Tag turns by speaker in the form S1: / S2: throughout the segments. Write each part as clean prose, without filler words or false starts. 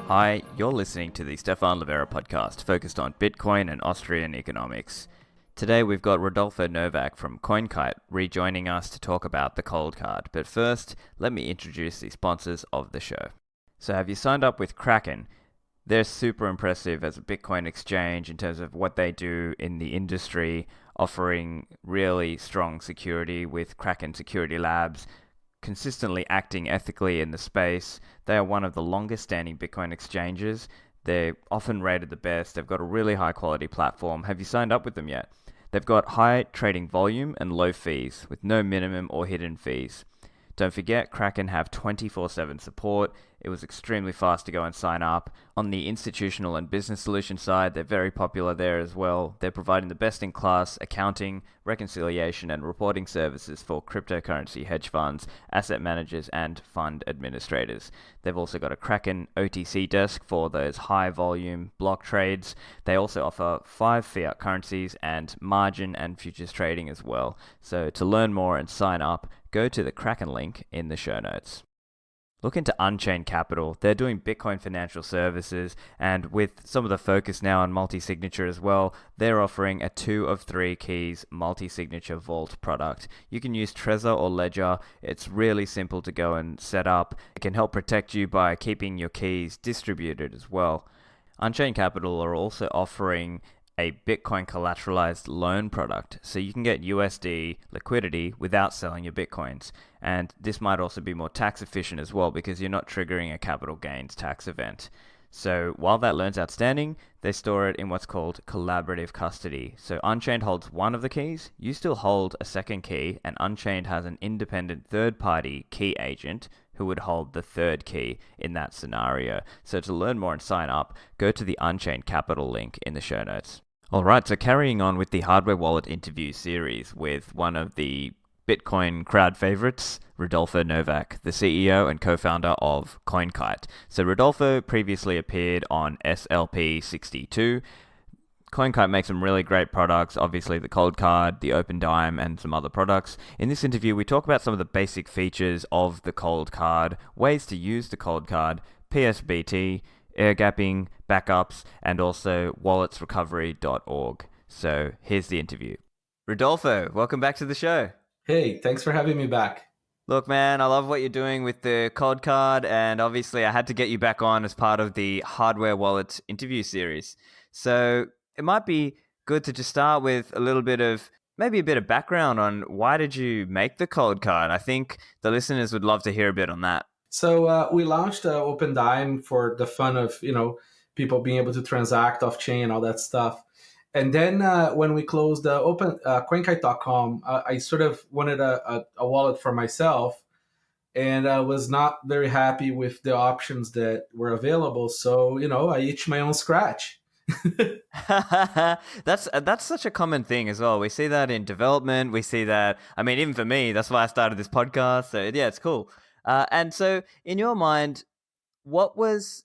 S1: Hi, you're listening to the Stephan Livera podcast focused on Bitcoin and Austrian economics. Today we've got Rodolfo Novak from Coinkite rejoining us to talk about the Coldcard. But first, let me introduce the sponsors of the show. So have you signed up with Kraken? They're super impressive as a Bitcoin exchange in terms of what they do in the industry, offering really strong security with Kraken Security Labs, consistently acting ethically in the space. They are one of the longest standing Bitcoin exchanges. They're often rated the best. They've got a really high quality platform. Have you signed up with them yet? They've got high trading volume and low fees with no minimum or hidden fees. Don't forget, Kraken have 24/7 support. It was extremely fast to go and sign up. On the institutional and business solution side, they're very popular there as well. They're providing the best-in-class accounting, reconciliation, and reporting services for cryptocurrency hedge funds, asset managers, and fund administrators. They've also got a Kraken OTC desk for those high-volume block trades. They also offer 5 fiat currencies and margin and futures trading as well. So to learn more and sign up, go to the Kraken link in the show notes. Look into Unchained Capital. They're doing Bitcoin financial services, and with some of the focus now on multi-signature as well, they're offering a 2 of 3 keys multi-signature vault product. You can use Trezor or Ledger. It's really simple to go and set up. It can help protect you by keeping your keys distributed as well. Unchained Capital are also offering a Bitcoin collateralized loan product, so you can get USD liquidity without selling your Bitcoins. And this might also be more tax efficient as well because you're not triggering a capital gains tax event. So while that loan's outstanding, they store it in what's called collaborative custody. So Unchained holds one of the keys, you still hold a second key, and Unchained has an independent third-party key agent who would hold the third key in that scenario. So to learn more and sign up, go to the Unchained Capital link in the show notes. Alright, so carrying on with the hardware wallet interview series with one of the Bitcoin crowd favorites, Rodolfo Novak, the CEO and co-founder of Coinkite. So Rodolfo previously appeared on SLP101. Coinkite makes some really great products, obviously the Coldcard, the Open Dime, and some other products. In this interview, we talk about some of the basic features of the Coldcard, ways to use the Coldcard, PSBT, air gapping, backups, and also walletsrecovery.org. So here's the interview. Rodolfo, welcome back to the show.
S2: Hey, thanks for having me back.
S1: Look, man, I love what you're doing with the Coldcard, and obviously I had to get you back on as part of the hardware wallet interview series. So it might be good to just start with a little bit of, maybe a bit of background on why did you make the Coldcard? I think the listeners would love to hear a bit on that.
S2: So we launched Open Dime for the fun of, people being able to transact off chain and all that stuff. And then when we closed Open Coinkite.com, I sort of wanted a wallet for myself, and I was not very happy with the options that were available. So I itched my own scratch.
S1: That's such a common thing as well. We see that in development. We see that. I mean, even for me, that's why I started this podcast. So yeah, it's cool. And so, in your mind, what was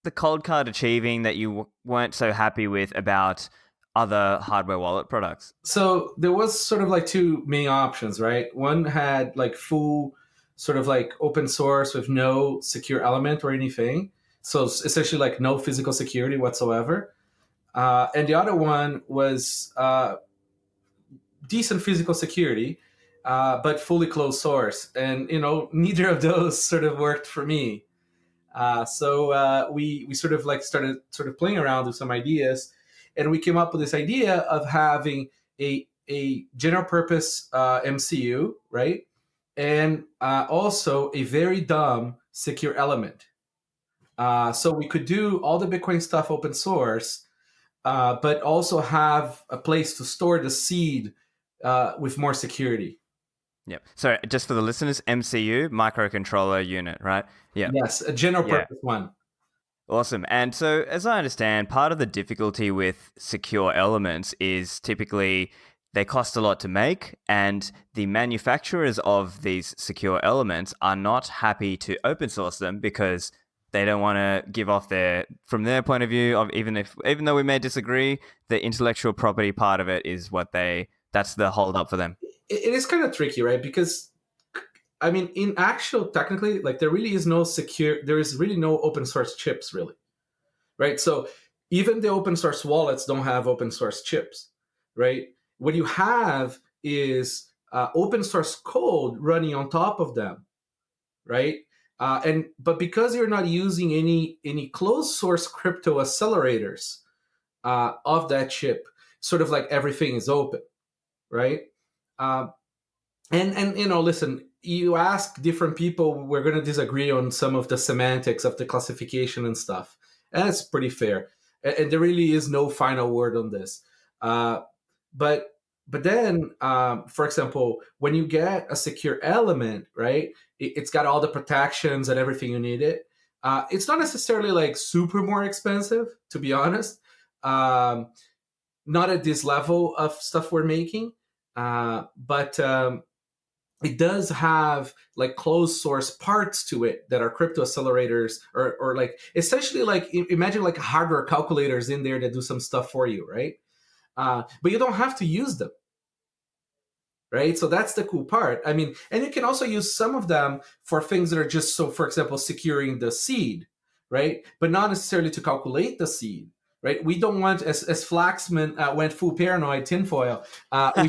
S1: the Coldcard achieving that you weren't so happy with about other hardware wallet products?
S2: So there was sort of like two main options, right? One had like full sort of like open source with no secure element or anything. So essentially like no physical security whatsoever. And the other one was decent physical security, but fully closed source. And, neither of those sort of worked for me. So we sort of like started sort of playing around with some ideas, and we came up with this idea of having a general purpose MCU, right? And also a very dumb secure element. So we could do all the Bitcoin stuff open source, but also have a place to store the seed with more security.
S1: Yeah. So just for the listeners, MCU, microcontroller unit, right? Yeah.
S2: Yes, a general purpose one.
S1: Awesome. And so, as I understand, part of the difficulty with secure elements is typically they cost a lot to make, and the manufacturers of these secure elements are not happy to open source them because they don't want to give off from their point of view of even though we may disagree, the intellectual property part of it is that's the hold up for them.
S2: It is kind of tricky, right? Because I mean, in actual technically, like there is really no open source chips really, right? So even the open source wallets don't have open source chips, right? What you have is open source code running on top of them, right? But because you're not using any closed source crypto accelerators of that chip, sort of like everything is open, right? Uh, and listen, you ask different people, we're going to disagree on some of the semantics of the classification and stuff, and it's pretty fair. And there really is no final word on this. Uh, but but then, for example, when you get a secure element, right, it's got all the protections and everything you need it. It's not necessarily like super more expensive, to be honest. Not at this level of stuff we're making, but it does have like closed source parts to it that are crypto accelerators, or like essentially like imagine like hardware calculators in there that do some stuff for you, right? But you don't have to use them, right? So that's the cool part. I mean, and you can also use some of them for things that are just, so for example, securing the seed, right? But not necessarily to calculate the seed, right? We don't want, as Flaxman went full paranoid tinfoil. I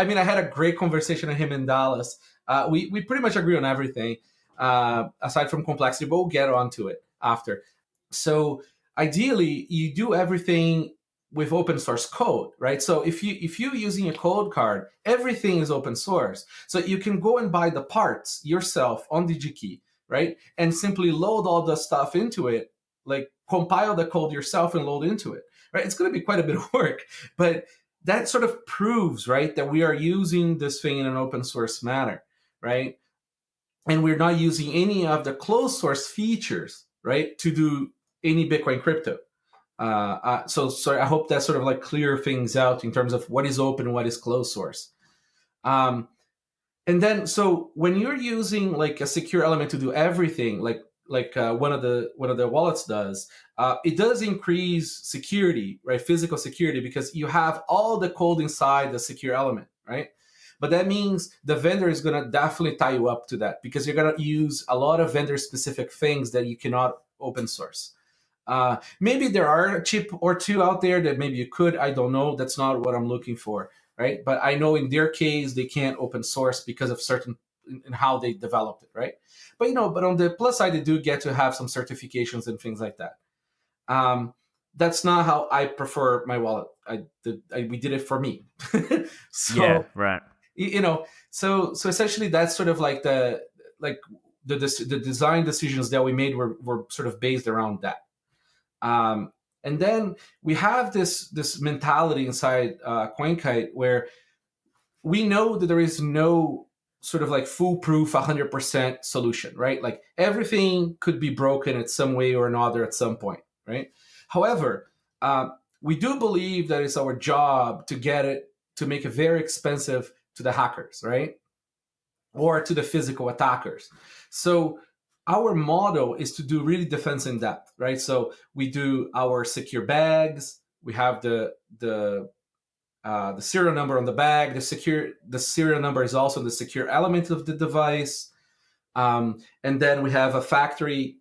S2: mean, I had a great conversation with him in Dallas. We pretty much agree on everything, aside from complexity, but we'll get onto it after. So ideally, you do everything with open source code, right? So if you're using a Coldcard, everything is open source. So you can go and buy the parts yourself on DigiKey, right? And simply load all the stuff into it, like compile the code yourself and load into it, right? It's going to be quite a bit of work, but that sort of proves, right, that we are using this thing in an open source manner, right? And we're not using any of the closed source features, right, to do any Bitcoin crypto. So I hope that sort of like clear things out in terms of what is open and what is closed source. And then, so when you're using like a secure element to do everything, like one of the wallets does, it does increase security, right? Physical security, because you have all the code inside the secure element, right? But that means the vendor is going to definitely tie you up to that, because you're going to use a lot of vendor specific things that you cannot open source. Maybe there are a chip or two out there that maybe you could. I don't know. That's not what I'm looking for, right? But I know in their case they can't open source because of certain in how they developed it, right? But but on the plus side, they do get to have some certifications and things like that. That's not how I prefer my wallet. We did it for me. So
S1: Yeah, right.
S2: So essentially that's sort of like the design decisions that we made were sort of based around that. And then we have this mentality inside Coinkite where we know that there is no sort of like foolproof 100% solution, right? Like everything could be broken in some way or another at some point, right? However, we do believe that it's our job to make it very expensive to the hackers, right? Or to the physical attackers. So our model is to do really defense in depth, right? So we do our secure bags. We have the serial number on the bag. The serial number is also the secure element of the device, and then we have a factory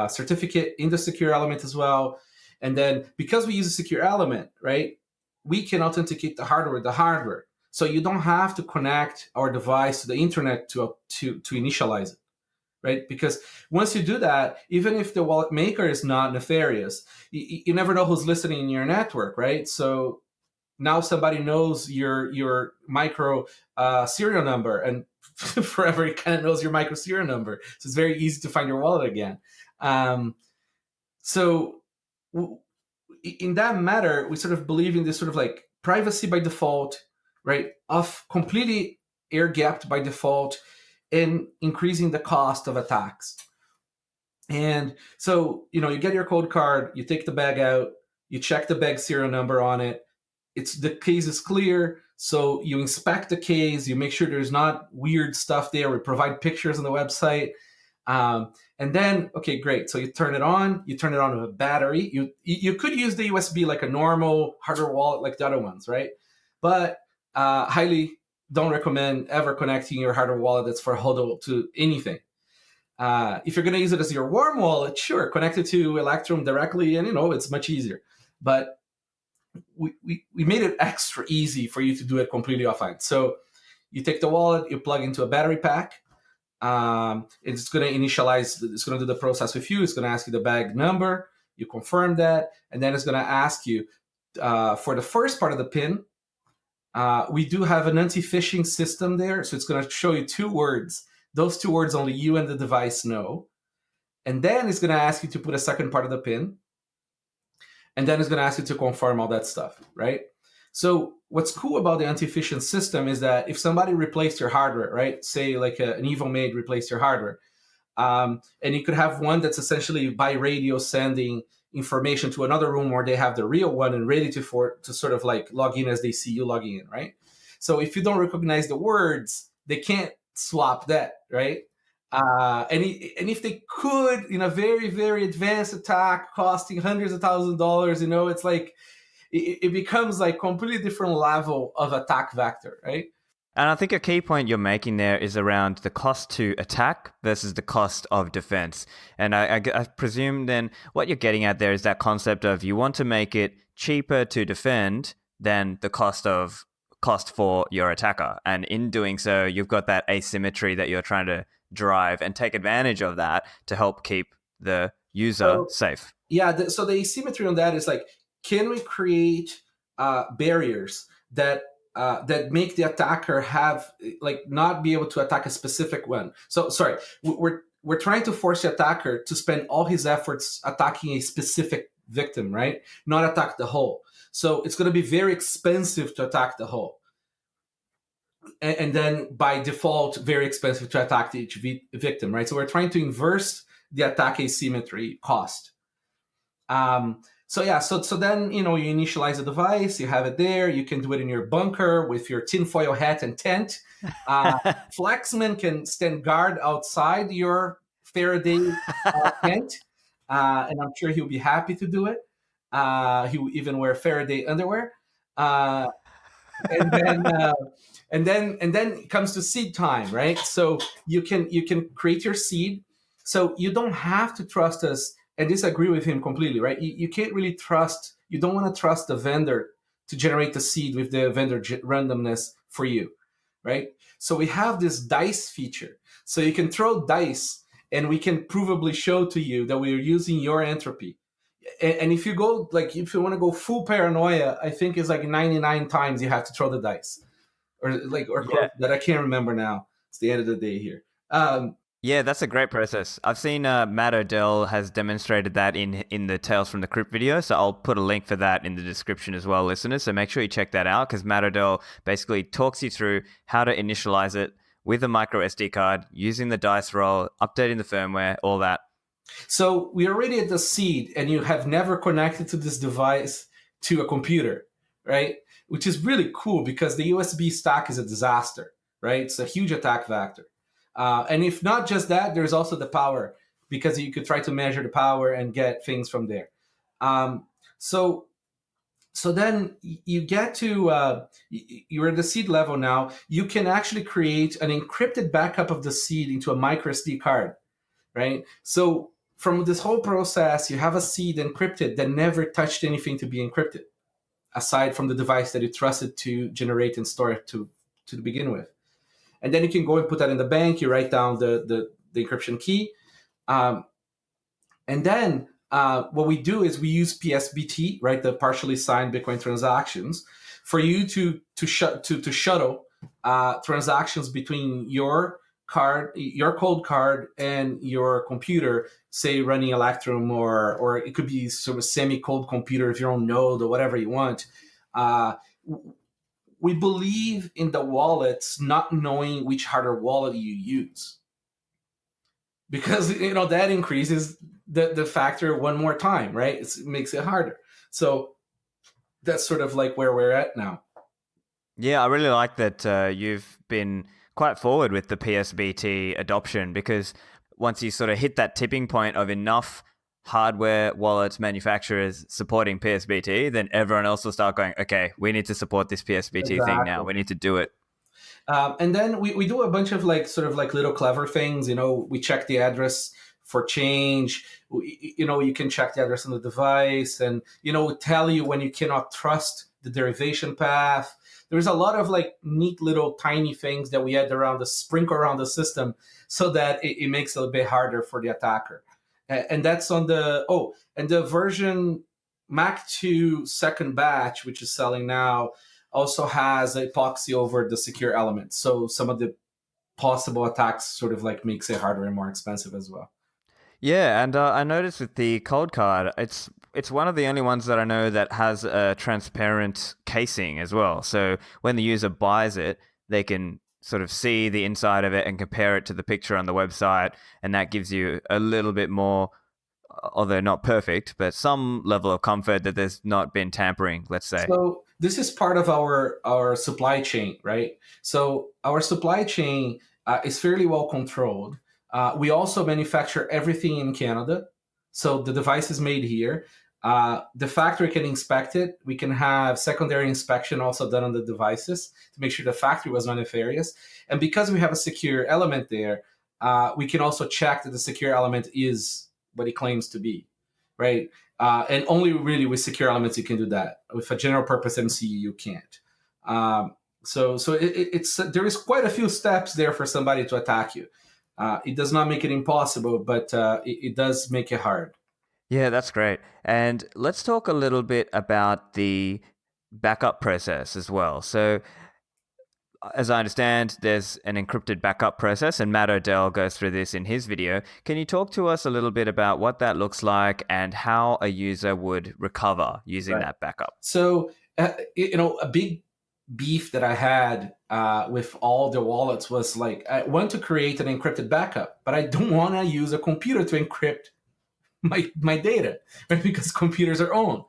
S2: certificate in the secure element as well. And then because we use a secure element, right, we can authenticate the hardware with the hardware. So you don't have to connect our device to the internet to initialize it, right? Because once you do that, even if the wallet maker is not nefarious, you never know who's listening in your network, right? So now somebody knows your micro serial number, and forever it kind of knows your micro serial number. So it's very easy to find your wallet again. So in that matter, we sort of believe in this sort of like privacy by default, right? Of completely air gapped by default, and increasing the cost of attacks. And so, you get your Coldcard, you take the bag out, you check the bag serial number on it. The case is clear. So you inspect the case, you make sure there's not weird stuff there. We provide pictures on the website. And then, okay, great. So you turn it on with a battery. You could use the USB like a normal hardware wallet like the other ones, right? But highly don't recommend ever connecting your hardware wallet that's for HODL to anything. If you're going to use it as your warm wallet, sure, connect it to Electrum directly, and it's much easier. But we made it extra easy for you to do it completely offline. So you take the wallet, you plug into a battery pack. It's going to initialize, it's going to do the process with you. It's going to ask you the bag number. You confirm that. And then it's going to ask you for the first part of the PIN. We do have an anti-phishing system there. So it's going to show you 2 words. Those 2 words only you and the device know. And then it's going to ask you to put a second part of the PIN. And then it's going to ask you to confirm all that stuff, right? So what's cool about the anti-phishing system is that if somebody replaced your hardware, right? Say like an evil maid replaced your hardware, and you could have one that's essentially by radio sending information to another room where they have the real one and ready to sort of like log in as they see you logging in, right? So if you don't recognize the words, they can't swap that, right? And if they could, in a very, very advanced attack costing hundreds of thousands of dollars, it's like it becomes like completely different level of attack vector, right?
S1: And I think a key point you're making there is around the cost to attack versus the cost of defense. And I presume then what you're getting at there is that concept of you want to make it cheaper to defend than the cost for your attacker. And in doing so, you've got that asymmetry that you're trying to drive and take advantage of that to help keep the user safe.
S2: Yeah, so the asymmetry on that is like, can we create barriers that make the attacker have not be able to attack a specific one? So sorry, we're trying to force the attacker to spend all his efforts attacking a specific victim, right? Not attack the whole. So it's going to be very expensive to attack the whole. And then by default, very expensive to attack each victim, right? So we're trying to inverse the attack asymmetry cost. So then, you initialize the device, you have it there, you can do it in your bunker with your tinfoil hat and tent. Flexman can stand guard outside your Faraday tent, and I'm sure he'll be happy to do it. He will even wear Faraday underwear. And then it comes to seed time, right? So you can create your seed. So you don't have to trust us, and disagree with him completely, right? You can't really trust, you don't want to trust the vendor to generate the seed with the vendor randomness for you, right? So we have this dice feature. So you can throw dice and we can provably show to you that we are using your entropy. And if you go, if you want to go full paranoia, I think it's 99 times you have to throw the dice. That I can't remember now. It's the end of the day here.
S1: Yeah, that's a great process. I've seen Matt Odell has demonstrated that in the Tales from the Crypt video, so I'll put a link for that in the description as well, listeners. So make sure you check that out, because Matt Odell basically talks you through how to initialize it with a micro SD card, using the dice roll, updating the firmware, all that.
S2: So we're already at the seed, and you have never connected to this device to a computer, right? Which is really cool, because the USB stack is a disaster, right? It's a huge attack vector. And if not just that, there's also the power, because you could try to measure the power and get things from there. So then you get to, you're at the seed level now. You can actually create an encrypted backup of the seed into a micro SD card, right? So from this whole process, you have a seed encrypted that never touched anything to be encrypted, aside from the device that you trusted to generate and store it to begin with. And then you can go and put that in the bank. You write down the encryption key. And then what we do is we use PSBT, right, the partially signed Bitcoin transactions, for you to shuttle transactions between your cold card and your computer, say running Electrum, or it could be sort of semi-cold computer if you're on Node or whatever you want. We believe in the wallets not knowing which hardware wallet you use, because that increases the factor one more time, right? It makes it harder. So that's sort of like where we're at now.
S1: Yeah, I really like that you've been quite forward with the PSBT adoption, because once you sort of hit that tipping point of enough hardware wallets manufacturers supporting PSBT, then everyone else will start going, okay, we need to support this PSBT thing now. We need to do it.
S2: And then we do a bunch of like sort of like little clever things. We check the address for change. You can check the address on the device, and tell you when you cannot trust the derivation path. There's a lot of like neat little tiny things that we add around the sprinkle around the system so that it makes it a bit harder for the attacker. And that's on and the version Mac 2 second batch, which is selling now, also has epoxy over the secure elements. So some of the possible attacks sort of like makes it harder and more expensive as well.
S1: Yeah, and I noticed with the Coldcard, it's one of the only ones that I know that has a transparent casing as well. So when the user buys it, they can sort of see the inside of it and compare it to the picture on the website, and that gives you a little bit more, although not perfect, but some level of comfort that there's not been tampering, let's say.
S2: So this is part of our supply chain, right? So our supply chain is fairly well controlled. We also manufacture everything in Canada. So the device is made here. The factory can inspect it. We can have secondary inspection also done on the devices to make sure the factory was not nefarious. And because we have a secure element there, we can also check that the secure element is what it claims to be, right? And only really with secure elements you can do that. With a general purpose MCU, you can't. So it's there is quite a few steps there for somebody to attack you. It does not make it impossible, but it does make it hard.
S1: Yeah, that's great. And let's talk a little bit about the backup process as well. So, as I understand, there's an encrypted backup process, and Matt Odell goes through this in his video. Can you talk to us a little bit about what that looks like and how a user would recover using that backup?
S2: So, a big beef that I had with all the wallets was like, I want to create an encrypted backup, but I don't want to use a computer to encrypt my data, right? Because computers are owned.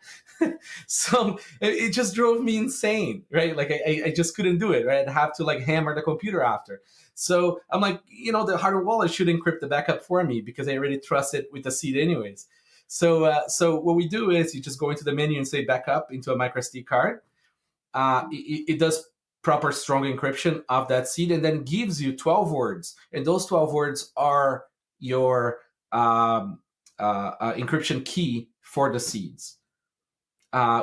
S2: So it just drove me insane, right? Like I just couldn't do it, right? I'd have to like hammer the computer after. So I'm like, the hardware wallet should encrypt the backup for me because I already trust it with the seed anyways. So what we do is you just go into the menu and say backup into a micro SD card. It does proper strong encryption of that seed and then gives you 12 words. And those 12 words are your encryption key for the seeds.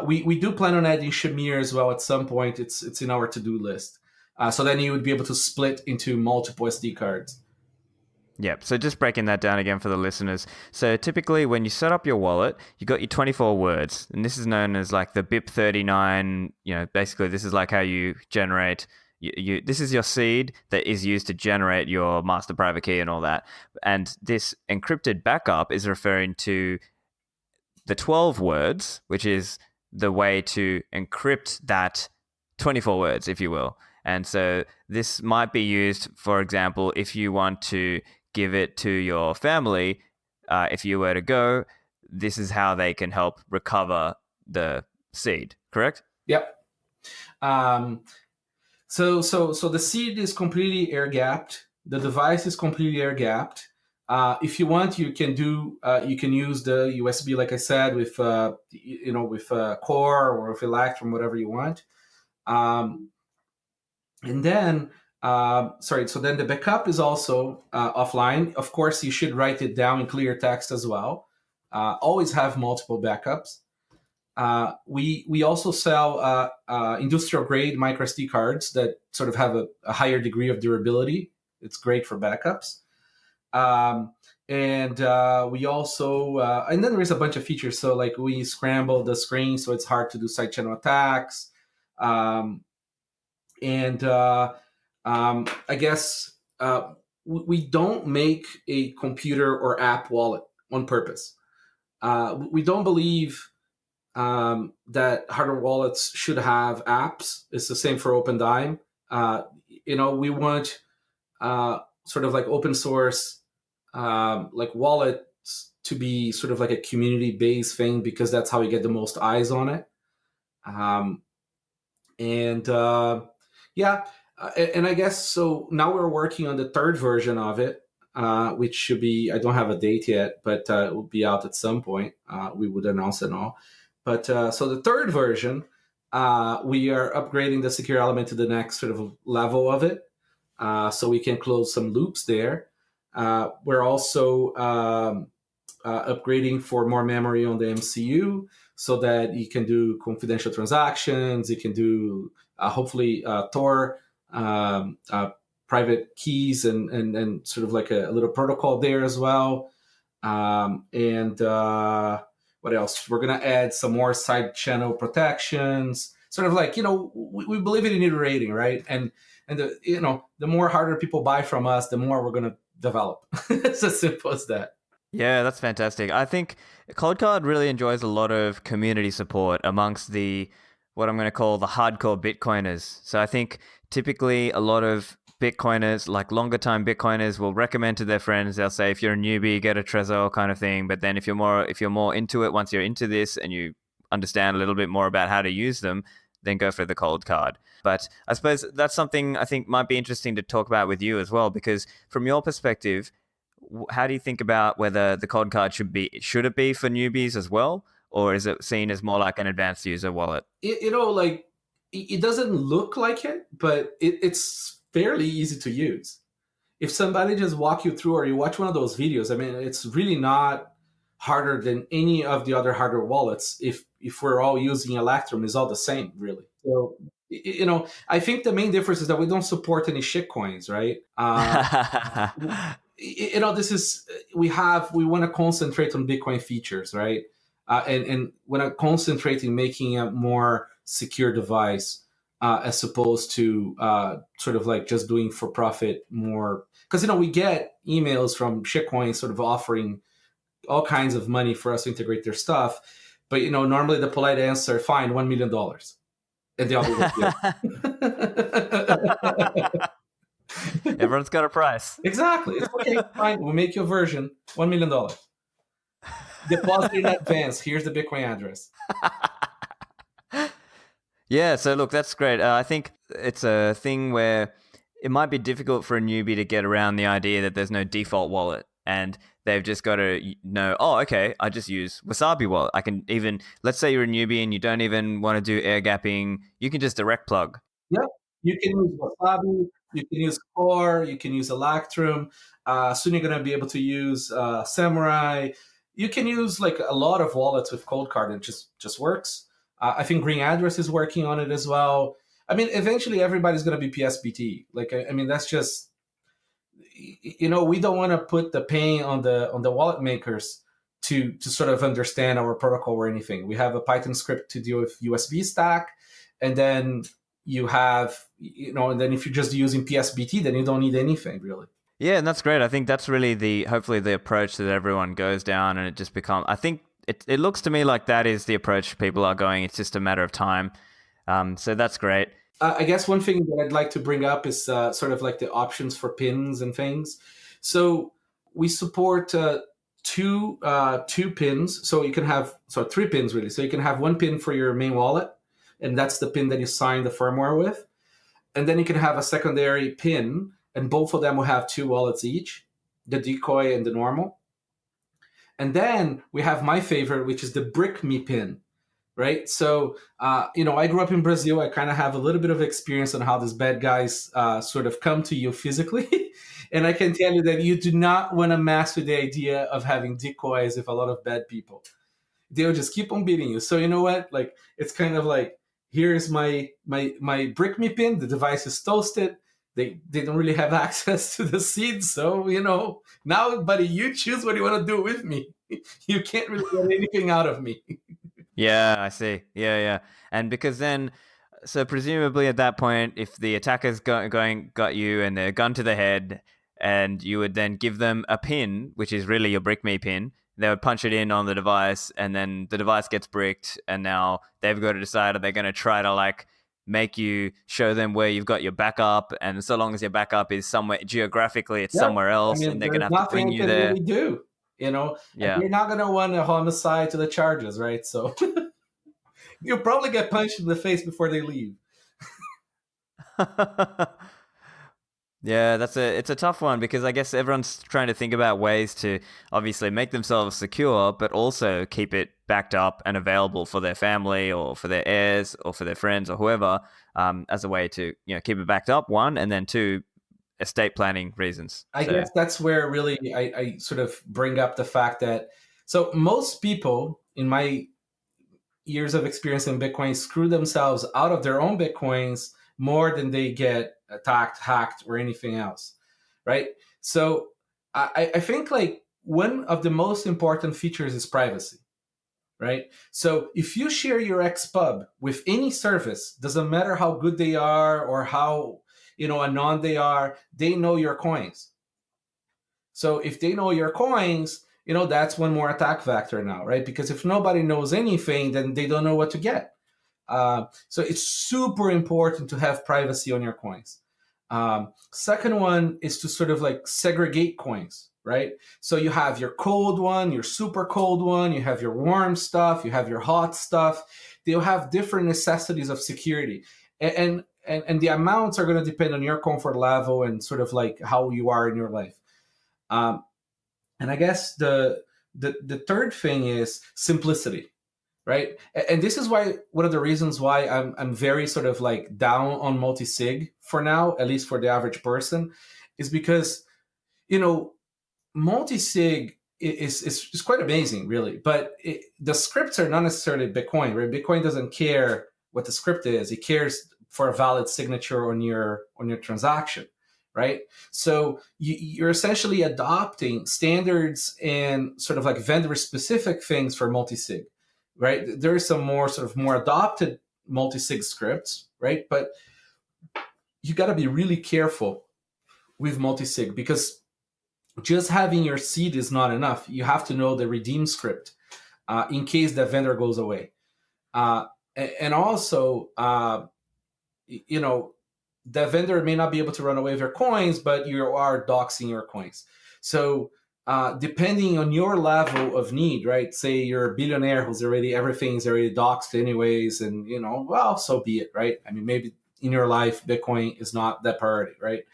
S2: We do plan on adding Shamir as well at some point. It's in our to-do list. So then you would be able to split into multiple SD cards.
S1: Yep. So just breaking that down again for the listeners. So typically when you set up your wallet, you got your 24 words, and this is known as like the BIP39. Basically this is like how you generate. This is your seed that is used to generate your master private key and all that. And this encrypted backup is referring to the 12 words, which is the way to encrypt that 24 words, if you will. And so this might be used, for example, if you want to give it to your family. If you were to go, this is how they can help recover the seed, correct?
S2: Yep. So the seed is completely air gapped. The device is completely air gapped. If you want, you can use the USB, like I said, with Core or with Electrum, whatever you want. And then, so then the backup is also offline. Of course, you should write it down in clear text as well. Always have multiple backups. We also sell industrial grade micro SD cards that sort of have a higher degree of durability. It's great for backups. And we also, and then there's a bunch of features. So like we scramble the screen so it's hard to do side channel attacks. I guess we don't make a computer or app wallet on purpose. We don't believe that hardware wallets should have apps. It's the same for OpenDime. We want sort of like open source, like wallets to be sort of like a community-based thing because that's how we get the most eyes on it. And I guess so now we're working on the third version of it, which should be, I don't have a date yet, but it will be out at some point. We would announce it all. But so the third version We are upgrading the secure element to the next sort of level of it, so we can close some loops there. We're also upgrading for more memory on the MCU so that you can do confidential transactions. You can do hopefully Tor private keys and sort of like a little protocol there as well. And what else? We're gonna add some more side channel protections. Sort of like, we believe in iterating, right? And the more hardware people buy from us, the more we're gonna develop. It's as simple as that.
S1: Yeah, that's fantastic. I think Coldcard really enjoys a lot of community support amongst what I'm going to call the hardcore Bitcoiners. So I think typically a lot of Bitcoiners, like longer time Bitcoiners, will recommend to their friends. They'll say, if you're a newbie, get a Trezor kind of thing. But then if you're more into it, once you're into this and you understand a little bit more about how to use them, then go for the Coldcard. But I suppose that's something I think might be interesting to talk about with you as well, because from your perspective, how do you think about whether the Coldcard should it be for newbies as well, or is it seen as more like an advanced user wallet?
S2: Like it doesn't look like it, but it's fairly easy to use. If somebody just walk you through, or you watch one of those videos, I mean, it's really not harder than any of the other hardware wallets. If we're all using Electrum, it's all the same, really. So, I think the main difference is that we don't support any shitcoins, right? This is we want to concentrate on Bitcoin features, right? And want to concentrate in making a more secure device, as opposed to sort of like just doing for profit more. Because we get emails from shitcoins sort of offering all kinds of money for us to integrate their stuff, but normally the polite answer, fine, $1 million, and they all
S1: Everyone's got a price.
S2: Exactly. It's okay, fine. We'll make your version $1 million. Deposit in advance. Here's the Bitcoin address.
S1: Yeah, so look, that's great. I think it's a thing where it might be difficult for a newbie to get around the idea that there's no default wallet, and they've just got to know, oh, okay, I just use Wasabi wallet. I can even, let's say you're a newbie and you don't even want to do air gapping, you can just direct plug.
S2: Yep. You can use Wasabi, you can use Core, you can use Electrum. Soon you're going to be able to use Samurai. You can use like a lot of wallets with Coldcard, and it just works. I think Green Address is working on it as well. I mean, eventually everybody's going to be PSBT. Like, I mean, that's just, we don't want to put the pain on the wallet makers to sort of understand our protocol or anything. We have a Python script to deal with USB stack, and then you have, and then if you're just using PSBT, then you don't need anything really.
S1: Yeah, and that's great. I think that's really hopefully the approach that everyone goes down, and it just becomes, I think it looks to me like that is the approach people are going. It's just a matter of time. So that's great.
S2: I guess one thing that I'd like to bring up is sort of like the options for pins and things. So we support two pins. So you can have, three pins really. So you can have one pin for your main wallet, and that's the pin that you sign the firmware with. And then you can have a secondary pin, and both of them will have two wallets each, the decoy and the normal. And then we have my favorite, which is the brick me pin, right? So, I grew up in Brazil. I kind of have a little bit of experience on how these bad guys sort of come to you physically. And I can tell you that you do not want to mess with the idea of having decoys with a lot of bad people. They'll just keep on beating you. So you know what? Like, it's kind of like, here's my brick me pin. The device is toasted. They don't really have access to the seed. So, now, buddy, you choose what you want to do with me. You can't really get anything out of me.
S1: Yeah, I see. Yeah. And because then, so presumably at that point, if the attacker's got you and they're gun to the head, and you would then give them a pin, which is really your brick me pin, they would punch it in on the device, and then the device gets bricked, and now they've got to decide, are they going to try to like make you show them where you've got your backup, and so long as your backup is somewhere geographically, it's somewhere else, and they're going to have to bring you there.
S2: Really do.
S1: Yeah.
S2: You're not going to want a homicide to the charges, right? So you'll probably get punched in the face before they leave.
S1: Yeah, it's a tough one because I guess everyone's trying to think about ways to obviously make themselves secure, but also keep it backed up and available for their family or for their heirs or for their friends or whoever, as a way to keep it backed up. One, and then two, estate planning reasons.
S2: I
S1: So
S2: guess that's where really I sort of bring up the fact that so most people in my years of experience in Bitcoin screw themselves out of their own Bitcoins more than they get attacked, hacked, or anything else, right? So I think like one of the most important features is privacy, right? So if you share your XPub with any service, doesn't matter how good they are or how anon they know your coins. So if they know your coins, that's one more attack vector now, right? Because if nobody knows anything, then they don't know what to get. So it's super important to have privacy on your coins. Second one is to sort of like segregate coins, right? So you have your cold one, your super cold one, you have your warm stuff, you have your hot stuff. They'll have different necessities of security. And the amounts are going to depend on your comfort level and sort of like how you are in your life. And I guess the third thing is simplicity, right? And this is why one of the reasons why I'm very sort of like down on multi-sig for now, at least for the average person, is because multi-sig is quite amazing, really. But the scripts are not necessarily Bitcoin, right? Bitcoin doesn't care what the script is; it cares for a valid signature on your transaction, right? So you're essentially adopting standards and sort of like vendor-specific things for multi-sig, right? There is some more sort of more adopted multi-sig scripts, right? But you got to be really careful with multi-sig because just having your seed is not enough. You have to know the redeem script in case the vendor goes away. And also, the vendor may not be able to run away with your coins, but you are doxing your coins. So depending on your level of need, right? Say you're a billionaire who's already, everything's already doxed anyways, and, well, so be it, right? I mean, maybe in your life, Bitcoin is not that priority, right?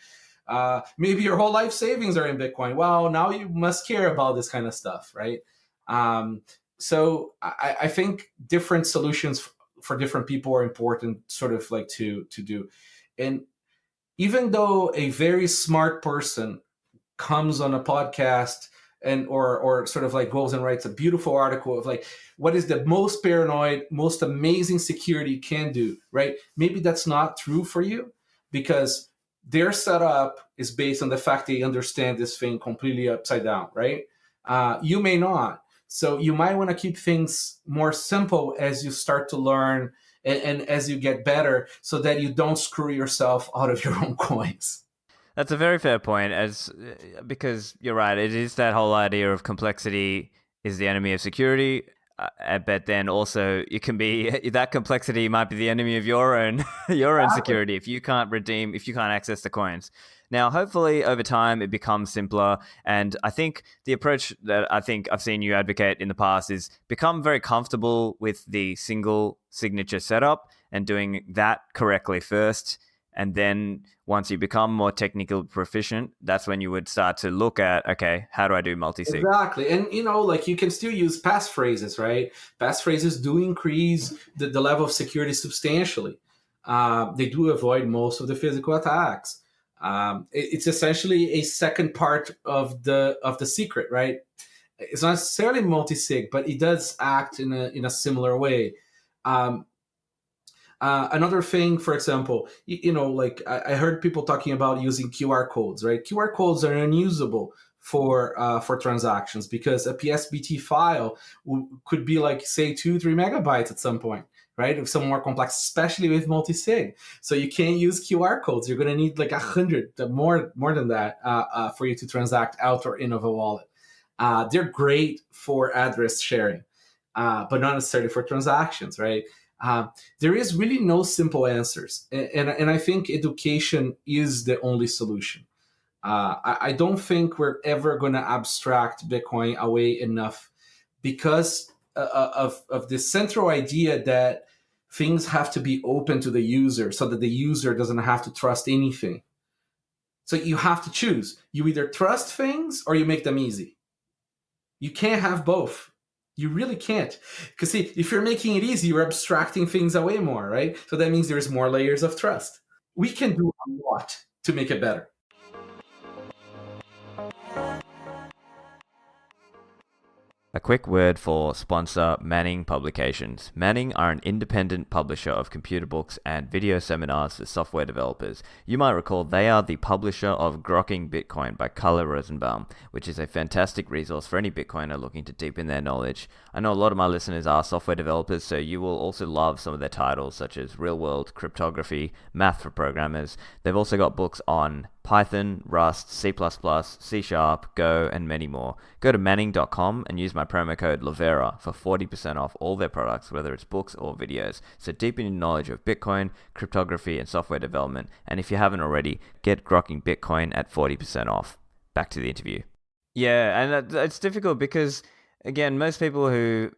S2: Maybe your whole life savings are in Bitcoin. Well, now you must care about this kind of stuff, right? So I think different solutions for different people are important, sort of like to do. And even though a very smart person comes on a podcast and or sort of like goes and writes a beautiful article of like what is the most paranoid, most amazing security can do, right? Maybe that's not true for you because their setup is based on the fact they understand this thing completely upside down, right? You may not. So you might want to keep things more simple as you start to learn and as you get better so that you don't screw yourself out of your own coins.
S1: that's a very fair point, as because you're right. It is that whole idea of complexity is the enemy of security. But then also it can be that complexity might be the enemy of your own your own security if you can't redeem, if you can't access the coins. Now, hopefully over time it becomes simpler, and I think the approach that I think I've seen you advocate in the past is become very comfortable with the single signature setup and doing that correctly first. And then once you become more technical proficient, that's when you would start to look at, okay, how do I do multi-sig?
S2: Exactly. And, like you can still use passphrases, right? Passphrases do increase the level of security substantially. They do avoid most of the physical attacks. It's essentially a second part of the secret, right? It's not necessarily multi-sig, but it does act in a similar way. Another thing, for example, like I heard people talking about using QR codes, right? QR codes are unusable for transactions because a PSBT file could be like, say, 2-3 megabytes at some point, right? If some more complex, especially with multi-sig. So you can't use QR codes. You're going to need like 100, more than that, for you to transact out or in of a wallet. They're great for address sharing, but not necessarily for transactions, right? There is really no simple answers. And I think education is the only solution. I don't think we're ever going to abstract Bitcoin away enough because of the central idea that things have to be open to the user so that the user doesn't have to trust anything. So you have to choose. You either trust things or you make them easy. You can't have both. You really can't. Because see, if you're making it easy, you're abstracting things away more, right? So that means there's more layers of trust. We can do a lot to make it better.
S1: A quick word for sponsor Manning Publications. Manning are an independent publisher of computer books and video seminars for software developers. You might recall they are the publisher of Grokking Bitcoin by Kalle Rosenbaum, which is a fantastic resource for any Bitcoiner looking to deepen their knowledge. I know a lot of my listeners are software developers, so you will also love some of their titles, such as Real World Cryptography, Math for Programmers. They've also got books on Python, Rust, C++, C#, Go, and many more. Go to manning.com and use my promo code Livera for 40% off all their products, whether it's books or videos. So deepen your knowledge of Bitcoin, cryptography, and software development. And if you haven't already, get Grokking Bitcoin at 40% off. Back to the interview. Yeah, and it's difficult because, again, most people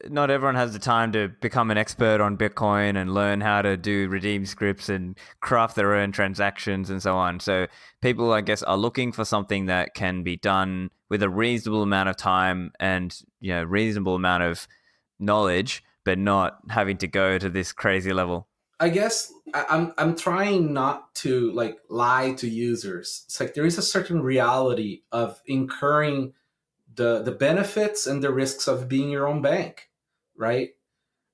S1: not everyone has the time to become an expert on Bitcoin and learn how to do redeem scripts and craft their own transactions and so on. So people, I guess, are looking for something that can be done with a reasonable amount of time and, reasonable amount of knowledge, but not having to go to this crazy level.
S2: I guess I'm trying not to lie to users. It's like there is a certain reality of incurring the benefits and the risks of being your own bank, right?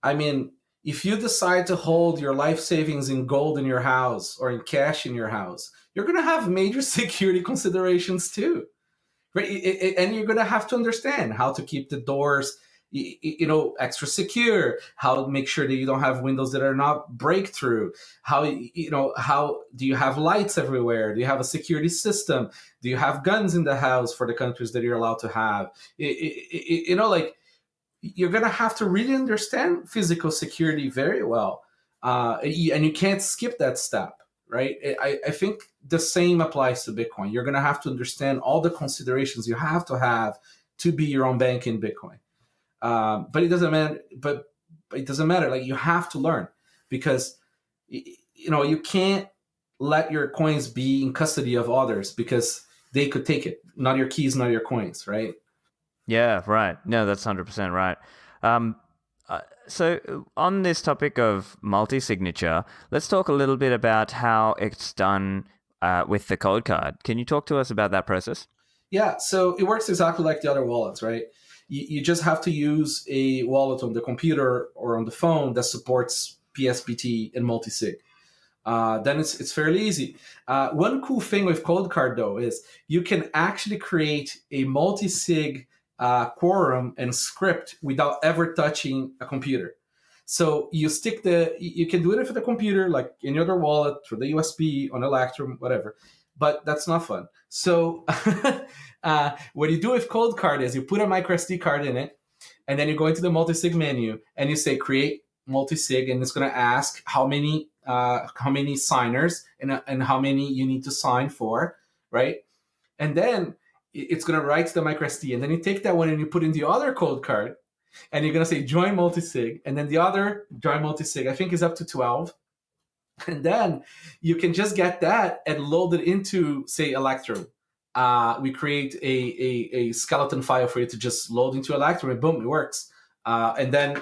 S2: I mean, if you decide to hold your life savings in gold in your house or in cash in your house, you're going to have major security considerations too, right? And you're going to have to understand how to keep the doors, extra secure, how to make sure that you don't have windows that are not breakthrough, how do you have lights everywhere? Do you have a security system? Do you have guns in the house for the countries that you're allowed to have? You're going to have to really understand physical security very well. And you can't skip that step, right? I think the same applies to Bitcoin. You're going to have to understand all the considerations you have to be your own bank in Bitcoin. But it doesn't matter. But it doesn't matter. Like, you have to learn, because you can't let your coins be in custody of others, because they could take it. Not your keys, not your coins, right?
S1: Yeah, right. No, that's 100% right. So on this topic of multi-signature, let's talk a little bit about how it's done with the Coldcard. Can you talk to us about that process?
S2: Yeah, so it works exactly like the other wallets, right? You just have to use a wallet on the computer or on the phone that supports PSBT and multi-sig. Then it's fairly easy. One cool thing with Coldcard, though, is you can actually create a multi-sig quorum and script without ever touching a computer. So you can do it for the computer, like any other wallet, through the USB, on Electrum, whatever. But that's not fun. So what you do with Coldcard is you put a microSD card in it, and then you go into the multi-sig menu and you say create multi-sig, and it's going to ask how many signers and how many you need to sign for, right? And then it's going to write to the microSD, and then you take that one and you put in the other Coldcard, and you're going to say join multi-sig, and then the other join multi-sig, I think, is up to 12. And then you can just get that and load it into, say, Electrum. We create a skeleton file for you to just load into Electrum, and boom, it works. And then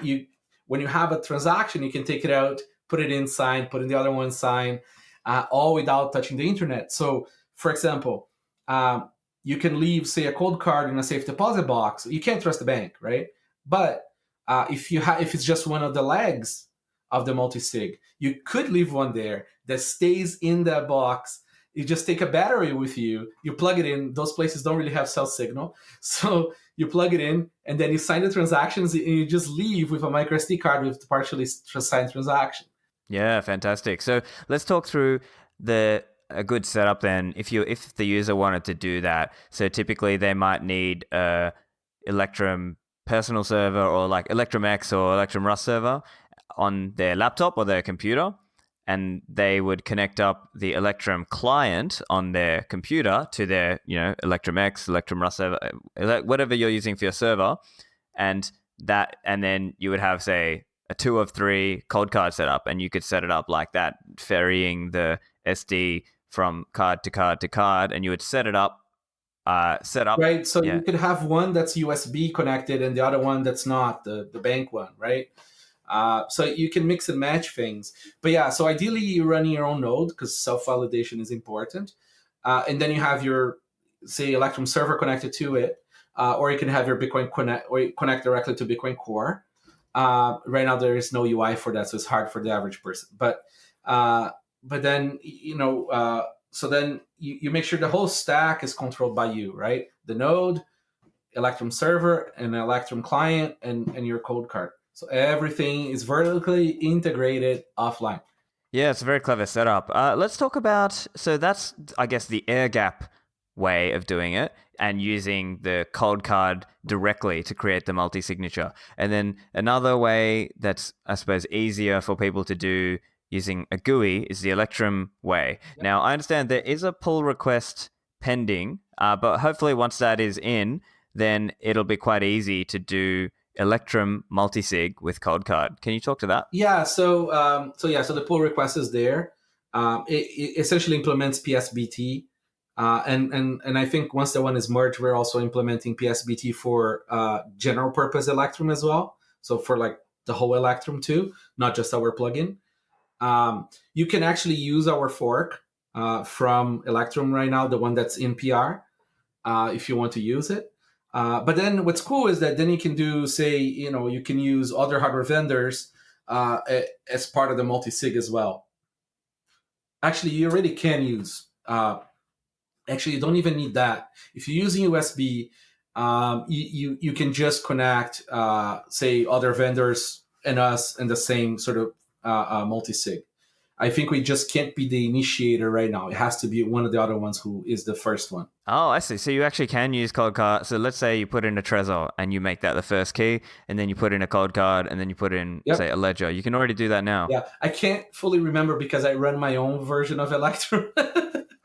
S2: when you have a transaction, you can take it out, put it in, sign, put in the other one, sign, all without touching the internet. So, for example, you can leave, say, a Coldcard in a safe deposit box. You can't trust the bank, right? But if it's just one of the legs of the multi-sig, you could leave one there that stays in that box. You just take a battery with you, you plug it in. Those places don't really have cell signal. So you plug it in, and then you sign the transactions, and you just leave with a microSD card with the partially signed transaction.
S1: Yeah, fantastic. So let's talk through a good setup then. If the user wanted to do that, so typically they might need a Electrum personal server, or like Electrum X or Electrum Rust server on their laptop or their computer, and they would connect up the Electrum client on their computer to their, Electrum X, Electrum Rust server, whatever you're using for your server, and then you would have, say, a 2 of 3 Coldcard setup, and you could set it up like that, ferrying the SD from card to card to card, and you would set up.
S2: Right. So
S1: Yeah.
S2: you could have one that's USB connected and the other one that's not, the bank one, right? So you can mix and match things. But yeah, so ideally you run your own node because self-validation is important. And then you have your, say, Electrum server connected to it, or you can have your Bitcoin connect, or you connect directly to Bitcoin Core. Right now there is no UI for that, so it's hard for the average person. But then, so then you make sure the whole stack is controlled by you, right? The node, Electrum server, and Electrum client, and your Coldcard. So everything is vertically integrated offline.
S1: Yeah, it's a very clever setup. Let's talk about, so that's, I guess, the air gap way of doing it and using the Coldcard directly to create the multi-signature. And then another way that's, I suppose, easier for people to do using a GUI is the Electrum way. Yep. Now, I understand there is a pull request pending, but hopefully once that is in, then it'll be quite easy to do Electrum multisig with Coldcard. Can you talk to that?
S2: Yeah. So the pull request is there. It essentially implements PSBT, and I think once the one is merged, we're also implementing PSBT for general purpose Electrum as well. So for like the whole Electrum too, not just our plugin. You can actually use our fork from Electrum right now, the one that's in PR, if you want to use it. But then what's cool is that then you can do, say, you can use other hardware vendors as part of the multi-sig as well. Actually, you already can use. Actually, you don't even need that. If you're using USB, you can just connect, say, other vendors and us in the same sort of multi-sig. I think we just can't be the initiator right now. It has to be one of the other ones who is the first one.
S1: Oh, I see. So you actually can use Coldcard. So let's say you put in a Trezor and you make that the first key, and then you put in a Coldcard, and then you put in, say, a ledger. You can already do that now.
S2: Yeah, I can't fully remember because I run my own version of Electrum.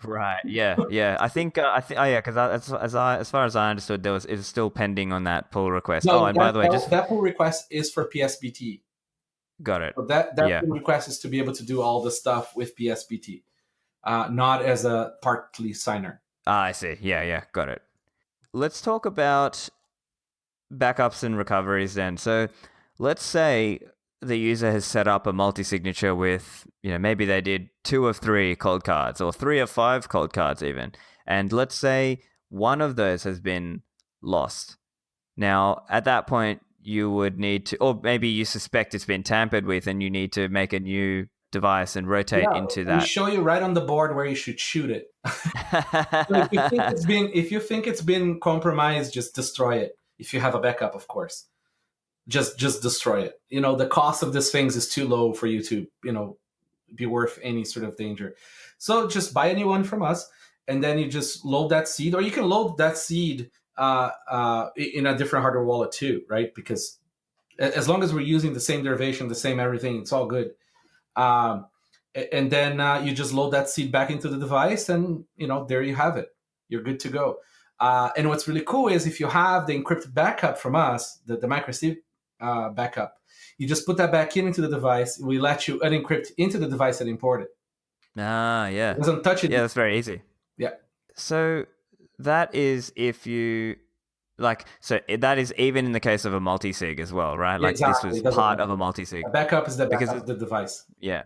S1: Right. Yeah. I think. Because as far as I understood, it was still pending on that pull request.
S2: No,
S1: and by the way,
S2: that pull request is for PSBT.
S1: Got it.
S2: So that pull request is to be able to do all the stuff with PSBT, not as a partly signer.
S1: I see. Yeah. Got it. Let's talk about backups and recoveries then. So let's say the user has set up a multi-signature with, maybe they did 2 of 3 Coldcards or 3 of 5 Coldcards even. And let's say one of those has been lost. Now, at that point, you would need to, or maybe you suspect it's been tampered with and you need to make a new device and rotate into that.
S2: We show you right on the board where you should shoot it. So if you think it's been compromised, just destroy it. If you have a backup, of course. Just destroy it. The cost of these things is too low for you to, be worth any sort of danger. So just buy a new one from us, and then you just load that seed, or you can load that seed in a different hardware wallet too, right? Because as long as we're using the same derivation, the same everything, it's all good. And then you just load that seed back into the device, and there you have it. You're good to go. And what's really cool is if you have the encrypted backup from us, the microSD backup, you just put that back into the device. We let you unencrypt into the device and import it.
S1: Yeah.
S2: It doesn't touch it.
S1: Yeah, that's very easy.
S2: Yeah.
S1: So that is if you that is even in the case of a multi-sig as well, right? Like
S2: exactly.
S1: This was part of a multi-sig.
S2: A backup is the backup of the device.
S1: Yeah.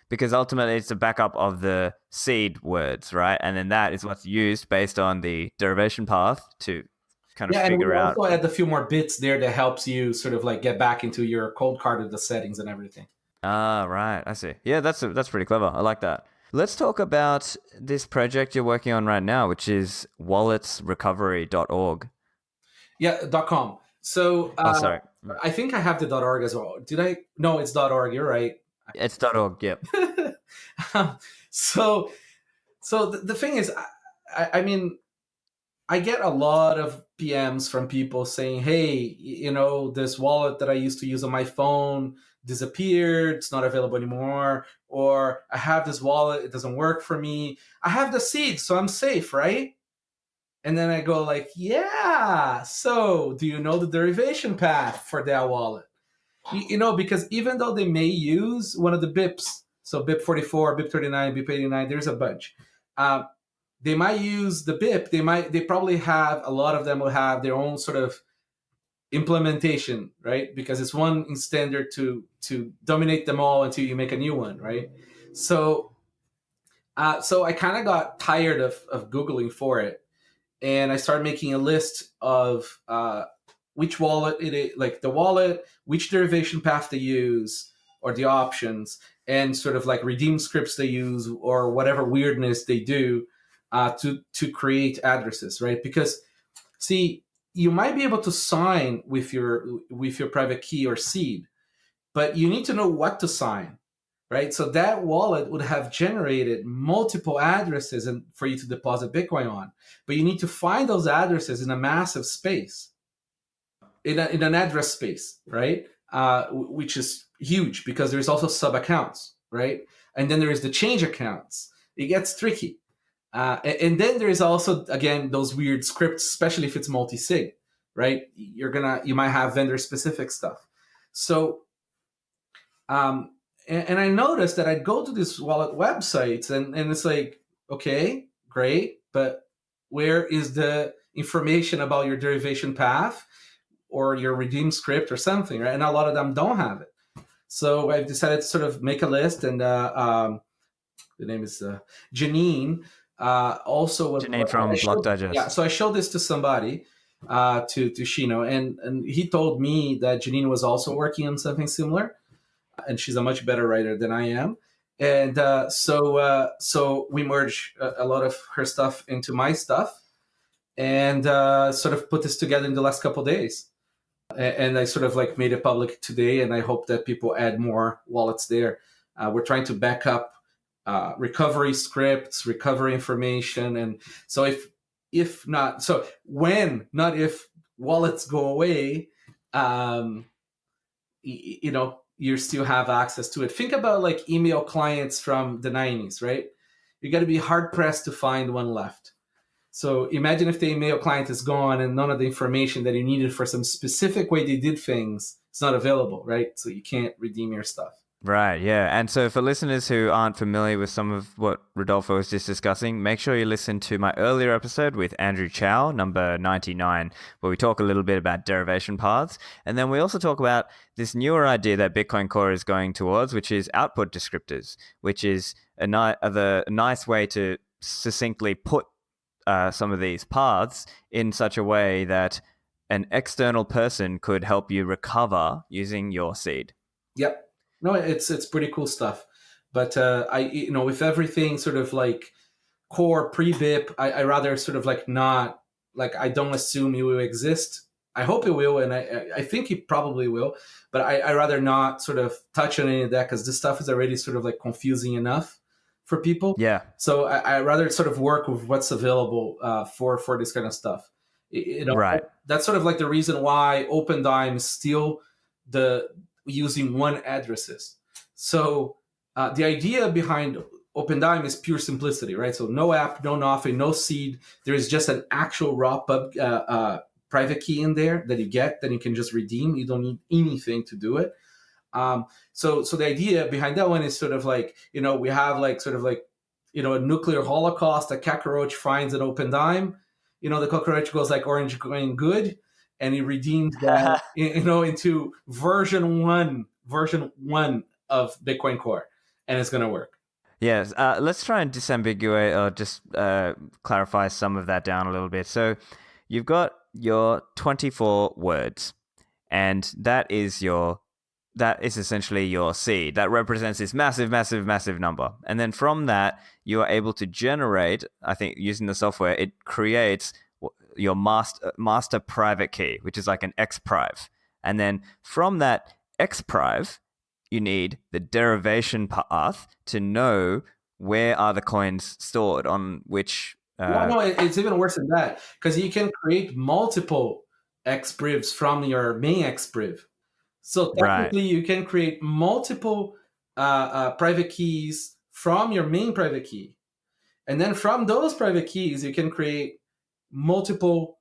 S1: Because ultimately it's a backup of the seed words, right? And then that is what's used based on the derivation path to kind of figure out.
S2: Also add a few more bits there that helps you sort of like get back into your Coldcard of the settings and everything.
S1: Ah, right. I see. Yeah, that's pretty clever. I like that. Let's talk about this project you're working on right now, which is walletsrecovery.org.
S2: Yeah, .com. So
S1: sorry.
S2: I think I have the .org as well. Did I? No, it's .org. You're right.
S1: It's .org. Yep.
S2: So the thing is, I mean, I get a lot of PMs from people saying, "Hey, this wallet that I used to use on my phone disappeared. It's not available anymore." Or I have this wallet, it doesn't work for me. I have the seed, so I'm safe, right? And then I go like, yeah. So do you know the derivation path for that wallet? Because even though they may use one of the BIPs, so BIP 44, BIP 39, BIP 89, there's a bunch. they might use the BIP. They probably have, a lot of them will have their own sort of implementation, right? Because it's one standard to dominate them all until you make a new one, right? So so I kind of got tired of Googling for it, and I started making a list of which wallet it is, like the wallet, which derivation path they use, or the options, and sort of like redeem scripts they use, or whatever weirdness they do to create addresses, right? Because see, you might be able to sign with your private key or seed, but you need to know what to sign, right? So that wallet would have generated multiple addresses and for you to deposit Bitcoin on, but you need to find those addresses in a massive space, in an address space, right? Which is huge because there's also sub accounts, right? And then there is the change accounts. It gets tricky. And then there's also, again, those weird scripts, especially if it's multi-sig, right? You might have vendor specific stuff. So, and I noticed that I'd go to these wallet websites and it's like, okay, great, but where is the information about your derivation path or your redeem script or something, right? And a lot of them don't have it. So I've decided to sort of make a list, and the name is Janine. Also,
S1: Janine from Block Digest.
S2: Yeah, so I showed this to somebody, to Shino, and he told me that Janine was also working on something similar, and she's a much better writer than I am. And so we merged a lot of her stuff into my stuff, and sort of put this together in the last couple of days. And I sort of like made it public today, and I hope that people add more wallets there. We're trying to back up recovery scripts, recovery information, and so if not, so when, not if, wallets go away, you still have access to it. Think about like email clients from the 90s, right? You got to be hard pressed to find one left. So imagine if the email client is gone and none of the information that you needed for some specific way they did things is not available, right? So you can't redeem your stuff.
S1: Right, yeah. And so for listeners who aren't familiar with some of what Rodolfo was just discussing, make sure you listen to my earlier episode with Andrew Chow, number 99, where we talk a little bit about derivation paths. And then we also talk about this newer idea that Bitcoin Core is going towards, which is output descriptors, which is a nice way to succinctly put some of these paths in such a way that an external person could help you recover using your seed.
S2: Yep. No, it's pretty cool stuff. But with everything sort of like core pre-BIP, I rather sort of like not, like, I don't assume it will exist. I hope it will, and I think it probably will, but I rather not sort of touch on any of that because this stuff is already sort of like confusing enough for people.
S1: Yeah.
S2: So I rather sort of work with what's available for this kind of stuff.
S1: Right.
S2: That's sort of like the reason why OpenDime is still using one addresses. So the idea behind OpenDime is pure simplicity, right? So no app, no nothing, no seed. There is just an actual raw pub private key in there that you get, that you can just redeem. You don't need anything to do it. So the idea behind that one is sort of like, we have like sort of like, a nuclear holocaust, a cockroach finds an OpenDime. The cockroach goes like orange going good, and he redeems that into version one of Bitcoin Core, and it's going to work.
S1: Yes, let's try and disambiguate or just clarify some of that down a little bit. So you've got your 24 words, and that is essentially your seed. That represents this massive, massive, massive number. And then from that, you are able to generate, I think using the software, it creates your master private key, which is like an xprive. And then from that xprive, you need the derivation path to know where are the coins stored on which...
S2: No, it's even worse than that, because you can create multiple xprivs from your main xpriv. So technically, you can create multiple private keys from your main private key. And then from those private keys, you can create multiple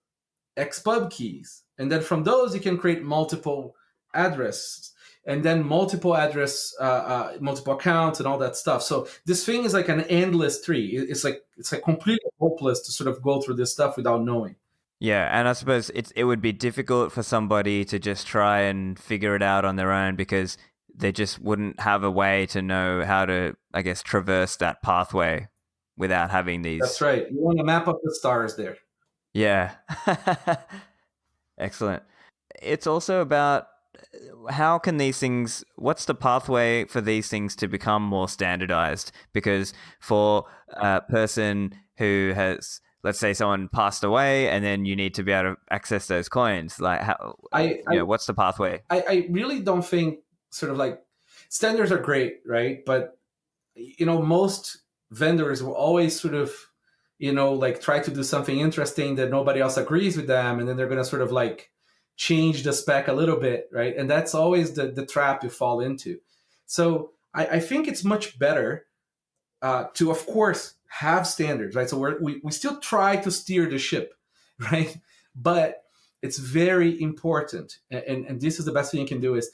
S2: xpub keys. And then from those, you can create multiple addresses. and then multiple address, multiple accounts, and all that stuff. So this thing is like an endless tree. It's like completely hopeless to sort of go through this stuff without knowing.
S1: Yeah, and I suppose it would be difficult for somebody to just try and figure it out on their own because they just wouldn't have a way to know how to, I guess, traverse that pathway without having
S2: That's
S1: these.
S2: right. You want to map up the stars there.
S1: Yeah. Excellent. It's also about how can these things, what's the pathway for these things to become more standardized? Because for a person who has, let's say someone passed away and then you need to be able to access those coins, like how, what's the pathway?
S2: I really don't think sort of like standards are great, right? But most vendors will always sort of like try to do something interesting that nobody else agrees with them, and then they're going to sort of like change the spec a little bit, right? And that's always the trap you fall into. So I think it's much better to, of course, have standards, right? So we still try to steer the ship, right? But it's very important, and this is the best thing you can do, is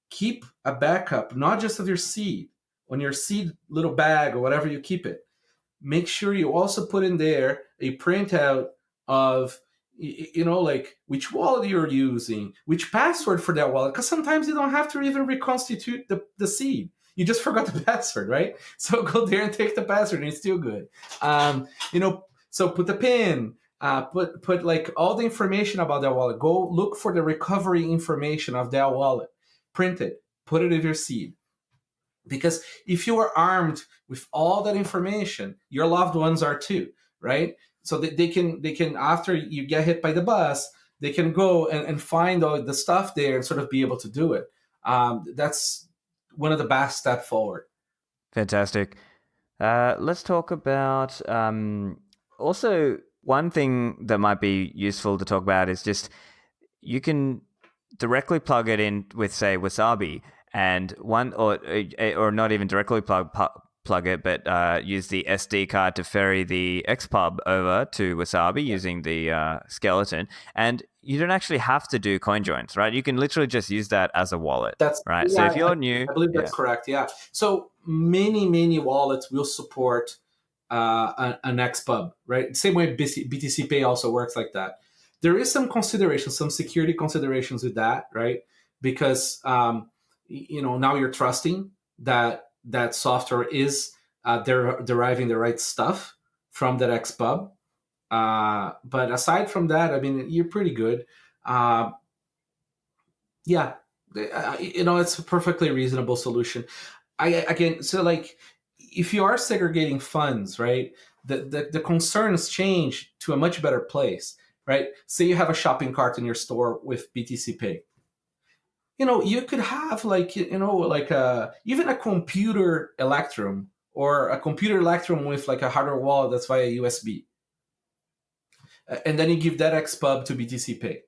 S2: keep a backup, not just of your seed, on your seed little bag or whatever you keep it. Make sure you also put in there a printout of like which wallet you're using, which password for that wallet, because sometimes you don't have to even reconstitute the seed. You just forgot the password, right? So go there and take the password, and it's still good. So put the pin, put like all the information about that wallet. Go look for the recovery information of that wallet, print it, put it in your seed. Because if you are armed with all that information, your loved ones are too, right? So they can after you get hit by the bus, they can go and find all the stuff there and sort of be able to do it. That's one of the best step forward.
S1: Fantastic. Let's talk about also one thing that might be useful to talk about is just you can directly plug it in with, say, Wasabi, and one or not even directly plug it, but use the SD card to ferry the XPub over to Wasabi using the skeleton, and you don't actually have to do coin joins, right? You can literally just use that as a wallet, right?
S2: Yeah,
S1: so if you're new,
S2: I believe that's correct. Yeah. So many wallets will support an XPub, right? Same way BTC Pay also works like that. There is some considerations, some security considerations with that, right? Because now you're trusting that software is they're deriving the right stuff from that XPub. But aside from that, I mean, you're pretty good. Yeah, it's a perfectly reasonable solution. So like, if you are segregating funds, right, the concerns change to a much better place, right? Say you have a shopping cart in your store with BTC Pay. You could have like even a computer Electrum, or a computer Electrum with like a hardware wallet that's via USB, and then you give that XPub to BTC Pay.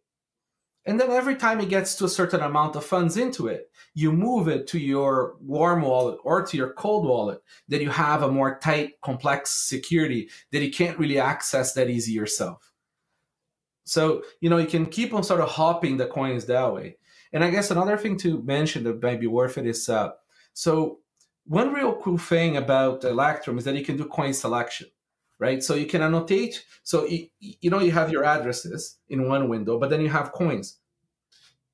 S2: And then every time it gets to a certain amount of funds into it, you move it to your warm wallet or to your cold wallet. Then you have a more tight, complex security that you can't really access that easy yourself. So, you can keep on sort of hopping the coins that way. And I guess another thing to mention that might be worth it is, so one real cool thing about Electrum is that you can do coin selection, right? So you can annotate. So you have your addresses in one window, but then you have coins,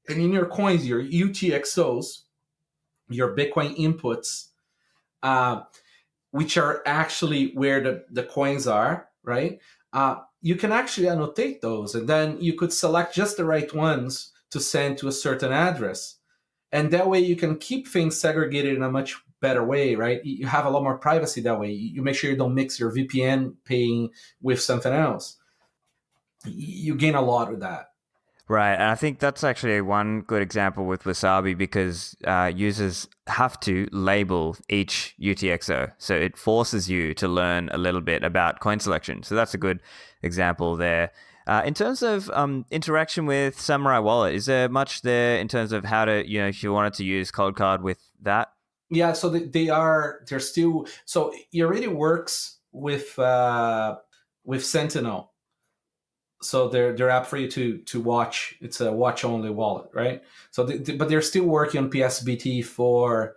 S2: and in your coins, your UTXOs, your Bitcoin inputs, which are actually where the coins are, right? You can actually annotate those, and then you could select just the right ones to send to a certain address. And that way you can keep things segregated in a much better way, right? You have a lot more privacy that way. You make sure you don't mix your VPN paying with something else. You gain a lot with that.
S1: Right, and I think that's actually one good example with Wasabi because users have to label each UTXO. So it forces you to learn a little bit about coin selection. So that's a good example there. In terms of interaction with Samurai Wallet, is there much there in terms of how to, if you wanted to use Coldcard with that?
S2: Yeah, so they're still, so it already works with Sentinel. So their app for you to watch. It's a watch only wallet, right? So but they're still working on PSBT for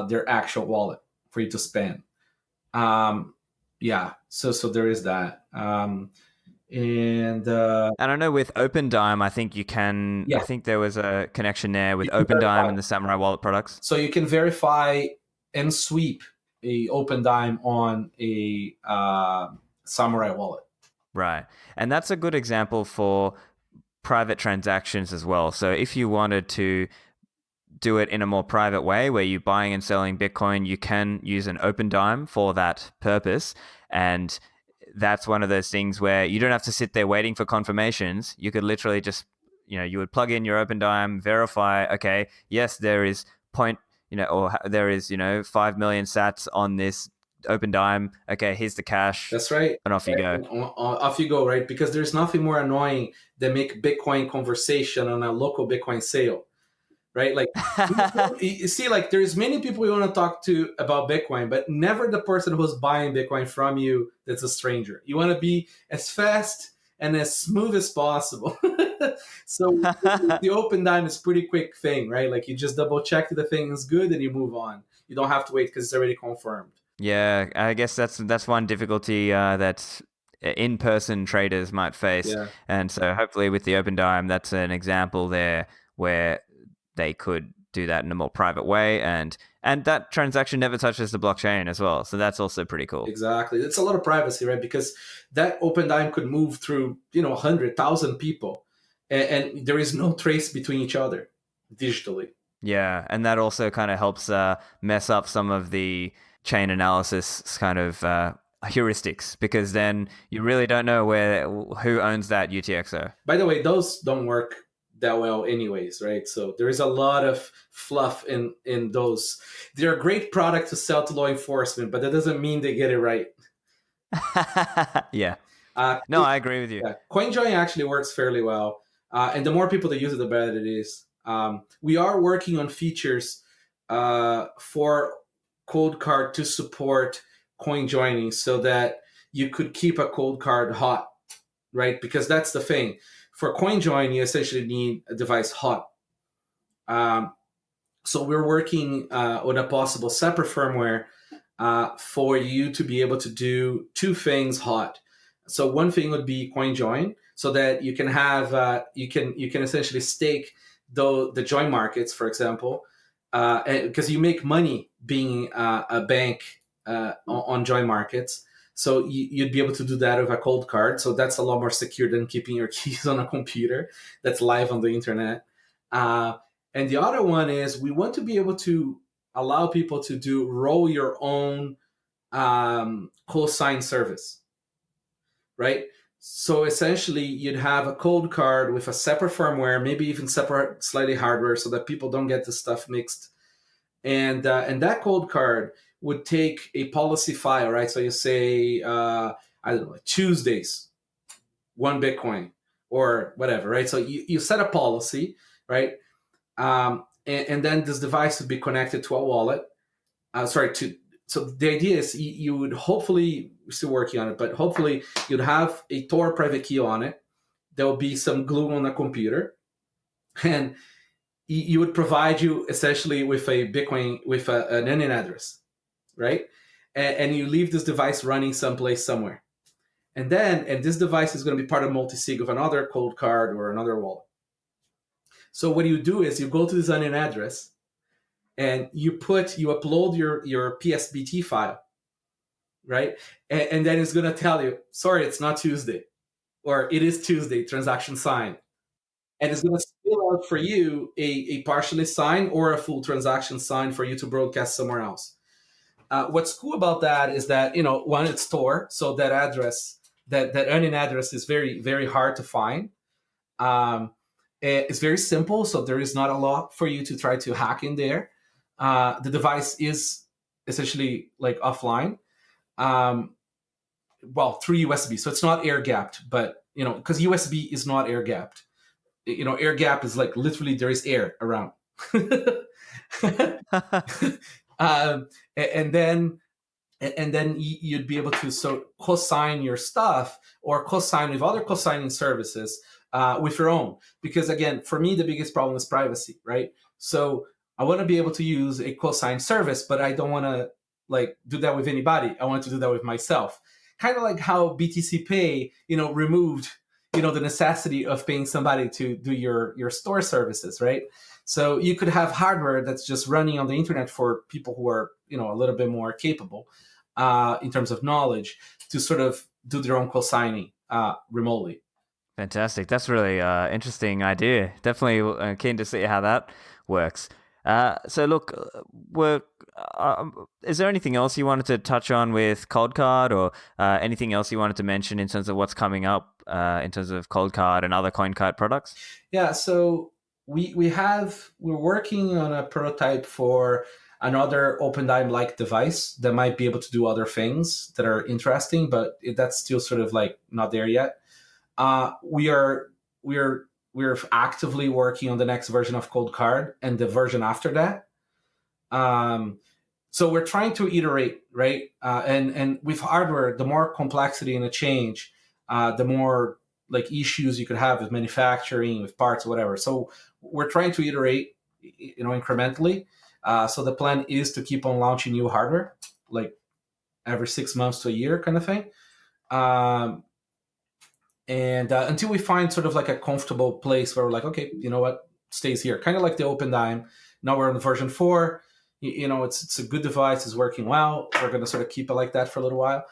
S2: their actual wallet for you to spend. Yeah, so there is that. And
S1: And I know with OpenDime, I think you can.
S2: yeah,
S1: I think there was a connection there with
S2: you can
S1: OpenDime
S2: verify.
S1: and the Samurai Wallet products.
S2: So you can verify and sweep a open dime on a Samurai wallet.
S1: Right. And that's a good example for private transactions as well. So if you wanted to do it in a more private way where you're buying and selling Bitcoin, you can use an open dime for that purpose. And that's one of those things where you don't have to sit there waiting for confirmations. You could literally just, you would plug in your open dime, verify, okay, yes, there is or there is, 5 million sats on this open dime. Okay, here's the cash.
S2: That's right.
S1: And off you go.
S2: Off you go, right? Because there's nothing more annoying than make Bitcoin conversation on a local Bitcoin sale, right? Like, you see, like there's many people you want to talk to about Bitcoin, but never the person who's buying Bitcoin from you that's a stranger. You want to be as fast and as smooth as possible. So the open dime is pretty quick thing, right? Like you just double check that the thing is good and you move on. You don't have to wait because it's already confirmed.
S1: Yeah, I guess that's one difficulty that in-person traders might face.
S2: Yeah.
S1: And so hopefully with the open dime, that's an example there where they could do that in a more private way, and that transaction never touches the blockchain as well. So that's also pretty cool.
S2: Exactly. It's a lot of privacy, right? Because that open dime could move through, 100,000 people, and there is no trace between each other digitally.
S1: Yeah, and that also kind of helps mess up some of the chain analysis kind of heuristics, because then you really don't know who owns that UTXO.
S2: By the way, those don't work that well anyways, right? So there is a lot of fluff in those. They're a great product to sell to law enforcement, but that doesn't mean they get it right.
S1: Yeah. No, I agree with you.
S2: Yeah. CoinJoin actually works fairly well. And the more people that use it, the better it is. We are working on features for Coldcard to support coin joining so that you could keep a Coldcard hot, right? Because that's the thing. For coin join, you essentially need a device hot. So we're working on a possible separate firmware for you to be able to do two things hot. So one thing would be coin join, so that you can have you can essentially stake the join markets, for example, because you make money being a bank on join markets. So you'd be able to do that with a Coldcard. So that's a lot more secure than keeping your keys on a computer that's live on the internet. And the other one is we want to be able to allow people to roll your own cosign service, right? So essentially, you'd have a Coldcard with a separate firmware, maybe even separate slightly hardware, so that people don't get the stuff mixed. And that Coldcard would take a policy file, right? So you say, I don't know, Tuesdays, 1 Bitcoin, or whatever, right? So you set a policy, right? And then this device would be connected to a wallet. So the idea is you would hopefully, we're still working on it, but hopefully you'd have a Tor private key on it. There will be some glue on the computer. And you would provide you essentially with a Bitcoin, with an onion address, right? And you leave this device running someplace somewhere. And this device is going to be part of multi-sig of another Coldcard or another wallet. So what you do is you go to this onion address and you upload your PSBT file, right? And then it's going to tell you, sorry, it's not Tuesday, or it is Tuesday, transaction signed. And it's going to spill out for you a partially signed or a full transaction signed for you to broadcast somewhere else. What's cool about that is that, one, it's Tor, so that address, that onion address is very, very hard to find. It's very simple, so there is not a lot for you to try to hack in there. The device is essentially like offline, through USB, so it's not air gapped, but because USB is not air gapped. Air gap is like literally there is air around. And then and then you'd be able to co-sign your stuff or co-sign with other co-signing services with your own. Because again, for me, the biggest problem is privacy, right? So I want to be able to use a co-sign service, but I don't want to like do that with anybody. I want to do that with myself. Kind of like how BTC Pay, removed, the necessity of paying somebody to do your store services, right? So you could have hardware that's just running on the internet for people who are, a little bit more capable in terms of knowledge to sort of do their own co-signing remotely.
S1: Fantastic. That's really interesting idea. Definitely keen to see how that works. So look, is there anything else you wanted to touch on with Coldcard, or anything else you wanted to mention in terms of what's coming up in terms of Coldcard and other Coinkite products?
S2: Yeah, so we're working on a prototype for another OpenDime like device that might be able to do other things that are interesting, but that's still sort of like not there yet. We're actively working on the next version of Coldcard and the version after that. So we're trying to iterate, right? And with hardware, the more complexity in a change, the more like issues you could have with manufacturing, with parts, whatever. So we're trying to iterate, incrementally. So the plan is to keep on launching new hardware, like every 6 months to a year, kind of thing. And until we find sort of like a comfortable place where we're like, okay, you know what, stays here, kind of like the OpenDime. Now we're on version 4. It's a good device, it's working well. We're going to sort of keep it like that for a little while.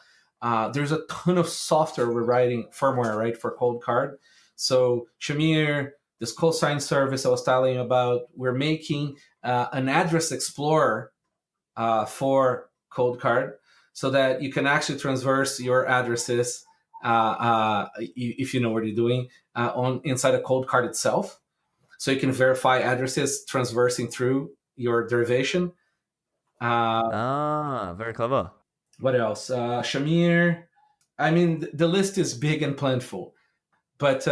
S2: There's a ton of software we're writing, firmware, right, for Coldcard. So Shamir, this cosign service I was telling you about, we're making an address explorer for Coldcard so that you can actually transverse your addresses if you know what you're doing on inside a Coldcard itself. So you can verify addresses transversing through your derivation.
S1: Very clever.
S2: What else? Shamir. I mean, the list is big and plentiful, but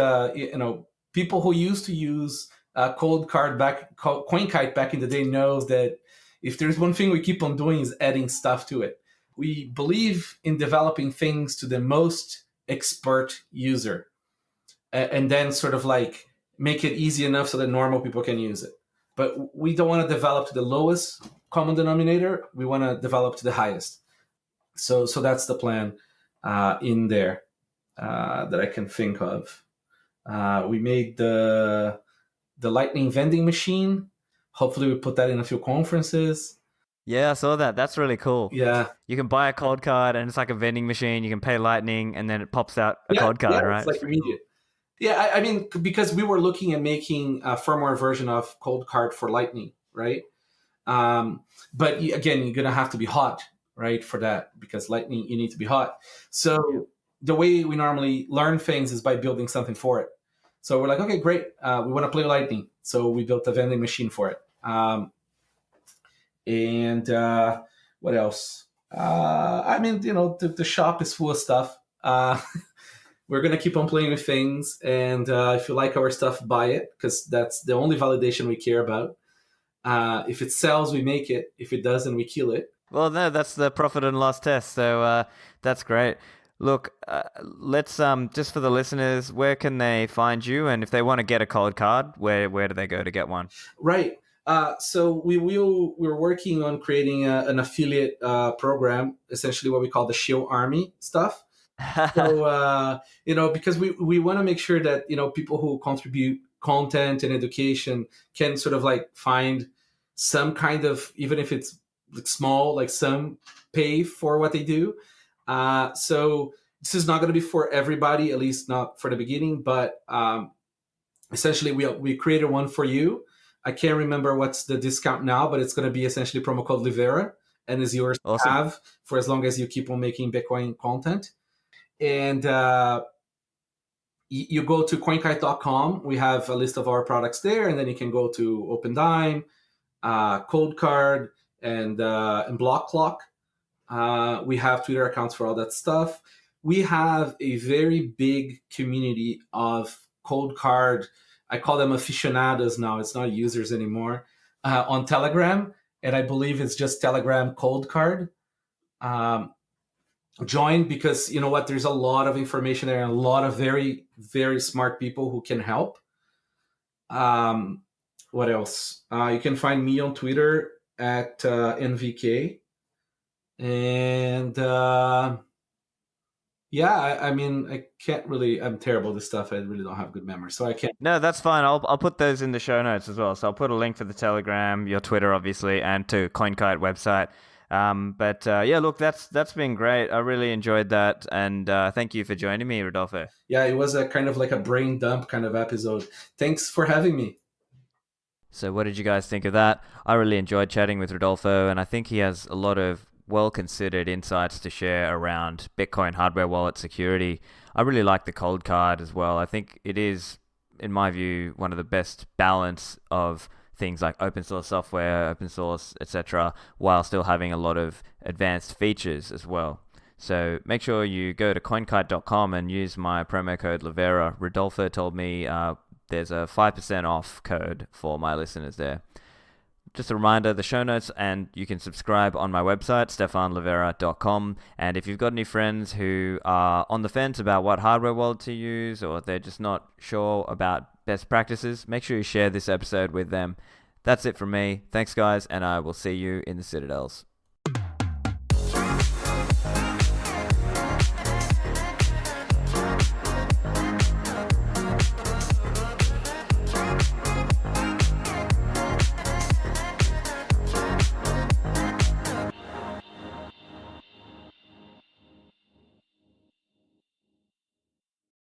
S2: people who used to use Coinkite back in the day knows that if there's one thing we keep on doing is adding stuff to it. We believe in developing things to the most expert user, and then sort of like make it easy enough so that normal people can use it. But we don't want to develop to the lowest common denominator. We want to develop to the highest. So that's the plan in there that I can think of. We made the Lightning vending machine. Hopefully we put that in a few conferences.
S1: Yeah, I saw that. That's really cool.
S2: Yeah.
S1: You can buy a Coldcard and it's like a vending machine. You can pay Lightning and then it pops out a Coldcard, right?
S2: It's like immediate. Yeah, I mean, because we were looking at making a firmware version of Coldcard for Lightning, right? But again, you're going to have to be hot, right, for that, because Lightning, you need to be hot. So the way we normally learn things is by building something for it. So we're like, okay, great. We want to play Lightning. So we built a vending machine for it. And what else? I mean, the shop is full of stuff. We're going to keep on playing with things. And if you like our stuff, buy it, because that's the only validation we care about. If it sells, we make it. If it doesn't, we kill it.
S1: Well, no, that's the profit and loss test. So that's great. Look, let's just for the listeners, where can they find you? And if they want to get a Coldcard, where do they go to get one?
S2: Right. So we're working on creating an affiliate program, essentially what we call the Shield Army stuff. So because we want to make sure that people who contribute content and education can sort of like find some kind of, even if it's like small, like some pay for what they do. So this is not going to be for everybody, at least not for the beginning, but essentially we created one for you. I can't remember what's the discount now, but it's going to be essentially promo code Livera, and is yours to have for as long as you keep on making Bitcoin content. And you go to coinkite.com. We have a list of our products there, and then you can go to OpenDime, Coldcard, and Block Clock. We have Twitter accounts for all that stuff. We have a very big community of Coldcard. I call them aficionados now. It's not users anymore on Telegram, and I believe it's just Telegram Coldcard. Um, join, because you know what, there's a lot of information there and a lot of very, very smart people who can help. What else? You can find me on Twitter at NVK. And yeah, I mean, I can't really, I'm terrible at this stuff. I really don't have good memory, so I can't.
S1: No, that's fine. I'll put those in the show notes as well. So I'll put a link for the Telegram, your Twitter, obviously, and to Coinkite website. But yeah, look, that's been great. I really enjoyed that, and thank you for joining me, Rodolfo.
S2: Yeah, it was a kind of like a brain dump kind of episode. Thanks for having me.
S1: So what did you guys think of that? I really enjoyed chatting with Rodolfo, and I think he has a lot of well-considered insights to share around Bitcoin hardware wallet security. I really like the Coldcard as well. I think it is, in my view, one of the best balance of things like open source software, open source, etc., while still having a lot of advanced features as well. So make sure you go to coinkite.com and use my promo code Livera. Rodolfo told me there's a 5% off code for my listeners there. Just a reminder, the show notes, and you can subscribe on my website, stephanlivera.com. And if you've got any friends who are on the fence about what hardware wallet to use, or they're just not sure about best practices, make sure you share this episode with them. That's it from me. Thanks, guys, and I will see you in the Citadels.